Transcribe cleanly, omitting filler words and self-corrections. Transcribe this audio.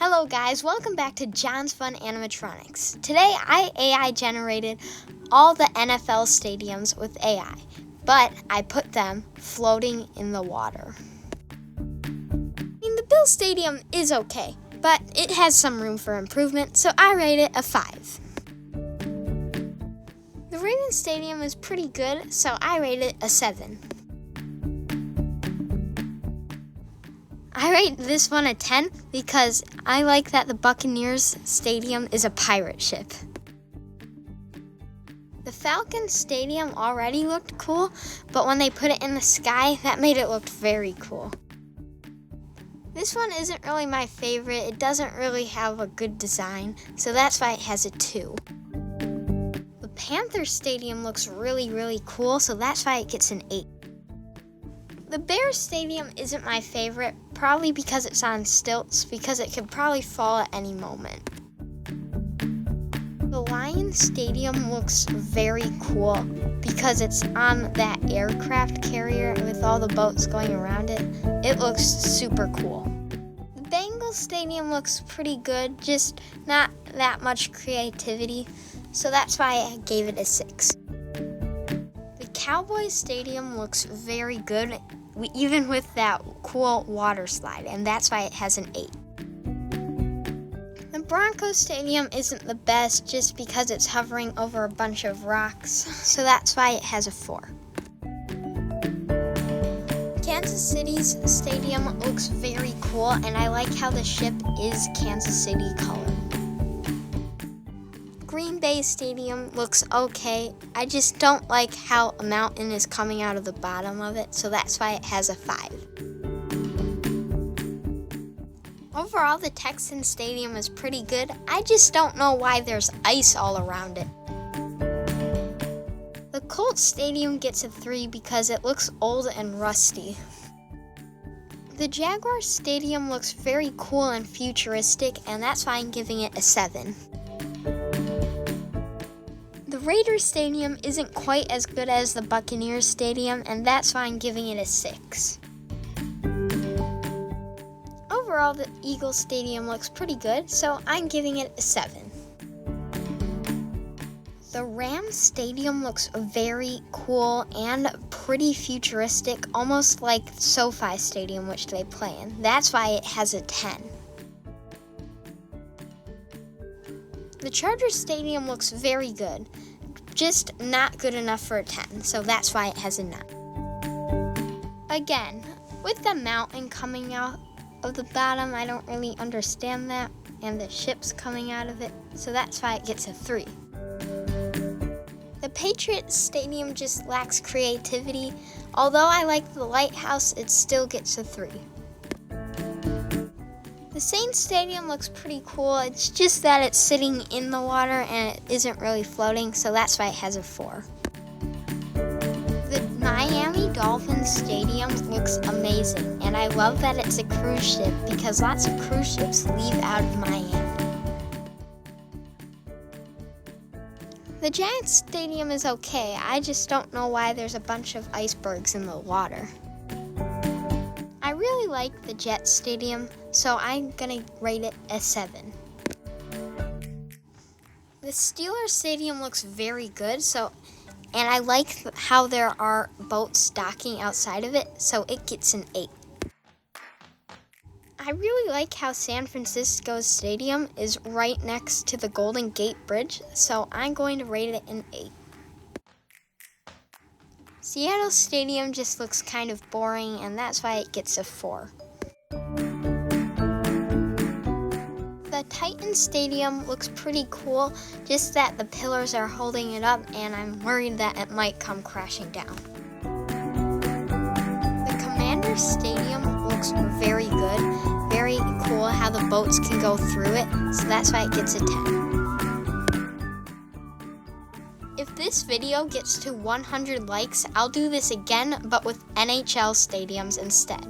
Hello guys, welcome back to John's Fun Animatronics. Today I AI generated all the NFL stadiums with AI, but I put them floating in the water. The Bills Stadium is okay, but it has some room for improvement, so I rate it a 5. The Ravens Stadium is pretty good, so I rate it a 7. I rate this one a 10 because I like that the Buccaneers Stadium is a pirate ship. The Falcons Stadium already looked cool, but when they put it in the sky, that made it look very cool. This one isn't really my favorite. It doesn't really have a good design, so that's why it has a 2. The Panthers Stadium looks really cool, so that's why it gets an 8. The Bears Stadium isn't my favorite, probably because it's on stilts, because it could probably fall at any moment. The Lions Stadium looks very cool because it's on that aircraft carrier with all the boats going around it. It looks super cool. The Bengals Stadium looks pretty good, just not that much creativity, so that's why I gave it a 6. The Cowboys Stadium looks very good, even with that cool water slide, and that's why it has an 8. The Broncos Stadium isn't the best just because it's hovering over a bunch of rocks, so that's why it has a 4. Kansas City's stadium looks very cool, and I like how the ship is Kansas City colored. Green Bay Stadium looks okay. I just don't like how a mountain is coming out of the bottom of it, so that's why it has a 5. Overall, the Texans Stadium is pretty good. I just don't know why there's ice all around it. The Colts Stadium gets a 3 because it looks old and rusty. The Jaguars Stadium looks very cool and futuristic, and that's why I'm giving it a 7. The Raiders Stadium isn't quite as good as the Buccaneers Stadium, and that's why I'm giving it a 6. Overall, the Eagles Stadium looks pretty good, so I'm giving it a 7. The Rams Stadium looks very cool and pretty futuristic, almost like SoFi Stadium, which they play in. That's why it has a 10. The Chargers Stadium looks very good, just not good enough for a 10, so that's why it has a 9. Again, with the mountain coming out of the bottom, I don't really understand that, and the ship's coming out of it, so that's why it gets a 3. The Patriots Stadium just lacks creativity. Although I like the lighthouse, it still gets a 3. The Saints Stadium looks pretty cool. It's just that it's sitting in the water and it isn't really floating, so that's why it has a 4. The Miami Dolphins Stadium looks amazing, and I love that it's a cruise ship because lots of cruise ships leave out of Miami. The Giants Stadium is okay. I just don't know why there's a bunch of icebergs in the water. I really like the Jets Stadium, so I'm gonna rate it a 7. The Steelers Stadium looks very good, and I like how there are boats docking outside of it, so it gets an 8. I really like how San Francisco's stadium is right next to the Golden Gate Bridge, so I'm going to rate it an 8. Seattle Stadium just looks kind of boring, and that's why it gets a 4. The Titans Stadium looks pretty cool, just that the pillars are holding it up, and I'm worried that it might come crashing down. The Commanders Stadium looks very good, very cool how the boats can go through it, so that's why it gets a 10. If this video gets to 100 likes, I'll do this again, but with NHL stadiums instead.